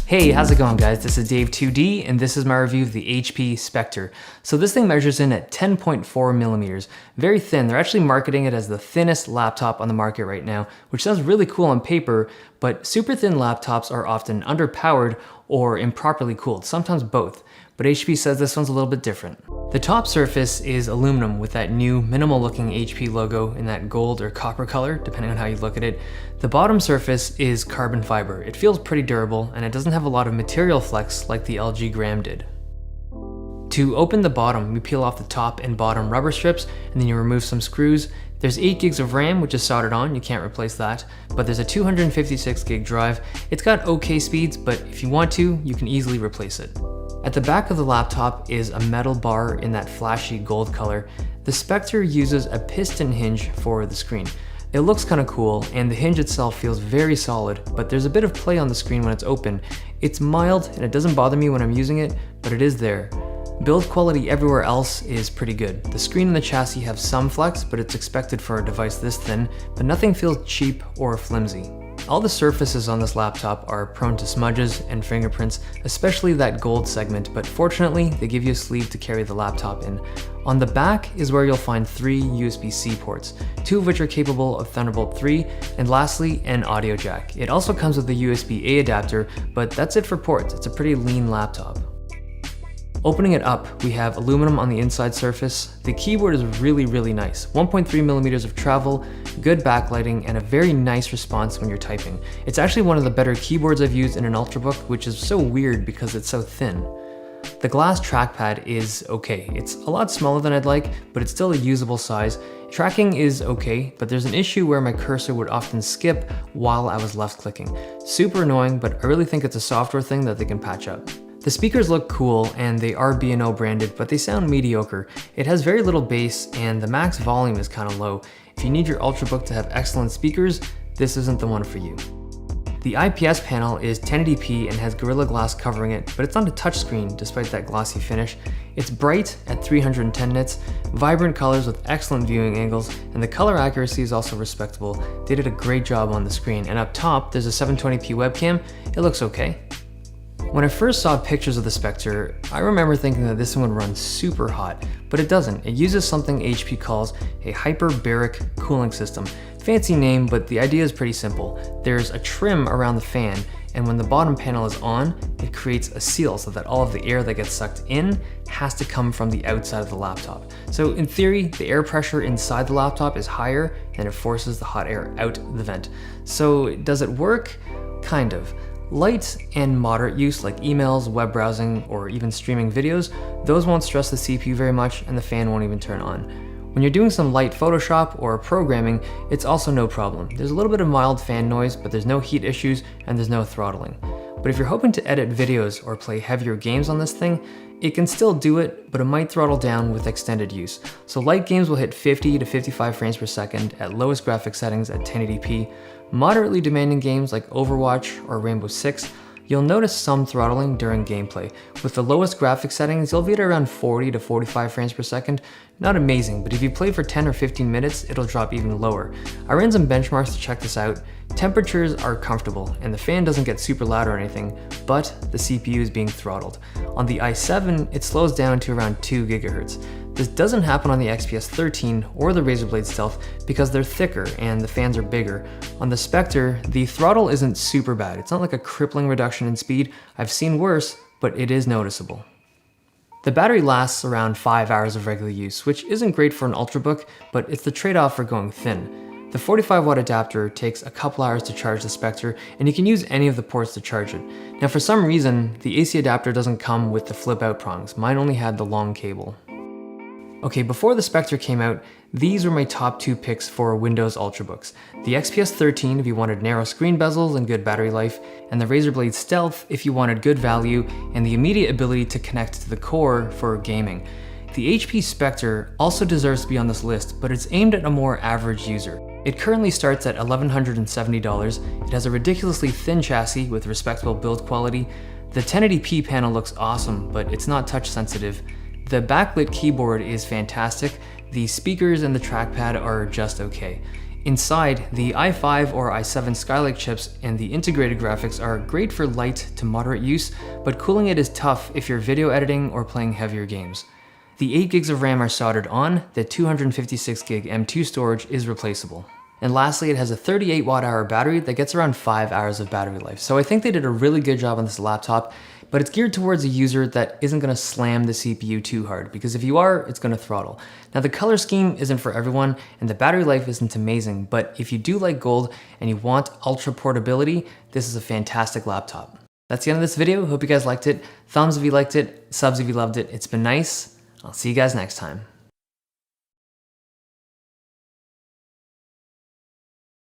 Hey, how's it going guys? This is Dave 2D and this is my review of the HP Spectre. So this thing measures in at 10.4 millimeters. Very thin. They're actually marketing it as the thinnest laptop on the market right now, which sounds really cool on paper, but super thin laptops are often underpowered or improperly cooled, sometimes both. But HP says this one's a little bit different. The top surface is aluminum with that new minimal looking HP logo in that gold or copper color, depending on how you look at it. The bottom surface is carbon fiber. It feels pretty durable and it doesn't have a lot of material flex like the LG Gram did. To open the bottom, we peel off the top and bottom rubber strips and then you remove some screws. There's 8 gigs of RAM, which is soldered on, you can't replace that, but there's a 256 gig drive. It's got okay speeds, but if you want to, you can easily replace it. At the back of the laptop is a metal bar in that flashy gold color. The Spectre uses a piston hinge for the screen. It looks kind of cool, and the hinge itself feels very solid, but there's a bit of play on the screen when it's open. It's mild, and it doesn't bother me when I'm using it, but it is there. Build quality everywhere else is pretty good. The screen and the chassis have some flex, but it's expected for a device this thin, but nothing feels cheap or flimsy. All the surfaces on this laptop are prone to smudges and fingerprints, especially that gold segment, but fortunately, they give you a sleeve to carry the laptop in. On the back is where you'll find 3 USB-C ports, 2 of which are capable of Thunderbolt 3, and lastly, an audio jack. It also comes with a USB-A adapter, but that's it for ports. It's a pretty lean laptop. Opening it up, we have aluminum on the inside surface. The keyboard is really nice. 1.3 millimeters of travel, good backlighting, and a very nice response when you're typing. It's actually one of the better keyboards I've used in an ultrabook, which is so weird because it's so thin. The glass trackpad is okay. It's a lot smaller than I'd like, but it's still a usable size. Tracking is okay, but there's an issue where my cursor would often skip while I was left clicking. Super annoying, but I really think it's a software thing that they can patch up. The speakers look cool and they are B&O branded, but they sound mediocre. It has very little bass and the max volume is kind of low. If you need your ultrabook to have excellent speakers, this isn't the one for you. The IPS panel is 1080p and has Gorilla Glass covering it, but it's not a touchscreen despite that glossy finish. It's bright at 310 nits, vibrant colors with excellent viewing angles, and the color accuracy is also respectable. They did a great job on the screen, and up top there's a 720p webcam. It looks okay. When I first saw pictures of the Spectre, I remember thinking that this one would run super hot, but it doesn't. It uses something HP calls a hyperbaric cooling system. Fancy name, but the idea is pretty simple. There's a trim around the fan, and when the bottom panel is on, it creates a seal so that all of the air that gets sucked in has to come from the outside of the laptop. So in theory, the air pressure inside the laptop is higher and it forces the hot air out the vent. So does it work? Kind of. Light and moderate use like emails, web browsing, or even streaming videos, those won't stress the CPU very much and the fan won't even turn on. When you're doing some light Photoshop or programming, it's also no problem. There's a little bit of mild fan noise, but there's no heat issues and there's no throttling. But if you're hoping to edit videos or play heavier games on this thing, it can still do it, but it might throttle down with extended use. So light games will hit 50 to 55 frames per second at lowest graphic settings at 1080p. Moderately demanding games like Overwatch or Rainbow Six, you'll notice some throttling during gameplay. With the lowest graphic settings, you'll be at around 40 to 45 frames per second. Not amazing, but if you play for 10 or 15 minutes, it'll drop even lower. I ran some benchmarks to check this out. Temperatures are comfortable, and the fan doesn't get super loud or anything, but the CPU is being throttled. On the i7, it slows down to around 2 GHz. This doesn't happen on the XPS 13 or the Razer Blade Stealth because they're thicker and the fans are bigger. On the Spectre, the throttle isn't super bad. It's not like a crippling reduction in speed. I've seen worse, but it is noticeable. The battery lasts around 5 hours of regular use, which isn't great for an ultrabook, but it's the trade-off for going thin. The 45-watt adapter takes a couple hours to charge the Spectre, and you can use any of the ports to charge it. Now for some reason, the AC adapter doesn't come with the flip-out prongs. Mine only had the long cable. Okay, before the Spectre came out, these were my top 2 picks for Windows Ultrabooks. The XPS 13 if you wanted narrow screen bezels and good battery life, and the Razer Blade Stealth if you wanted good value and the immediate ability to connect to the core for gaming. The HP Spectre also deserves to be on this list, but it's aimed at a more average user. It currently starts at $1,170. It has a ridiculously thin chassis with respectable build quality. The 1080p panel looks awesome, but it's not touch sensitive. The backlit keyboard is fantastic. The speakers and the trackpad are just okay. Inside, the i5 or i7 Skylake chips and the integrated graphics are great for light to moderate use, but cooling it is tough if you're video editing or playing heavier games. The 8 gigs of RAM are soldered on, the 256 gig M2 storage is replaceable. And lastly, it has a 38 watt-hour battery that gets around 5 hours of battery life. So I think they did a really good job on this laptop, but it's geared towards a user that isn't gonna slam the CPU too hard, because if you are, it's gonna throttle. Now the color scheme isn't for everyone, and the battery life isn't amazing, but if you do like gold and you want ultra portability, this is a fantastic laptop. That's the end of this video. Hope you guys liked it. Thumbs if you liked it, subs if you loved it. It's been nice. I'll see you guys next time.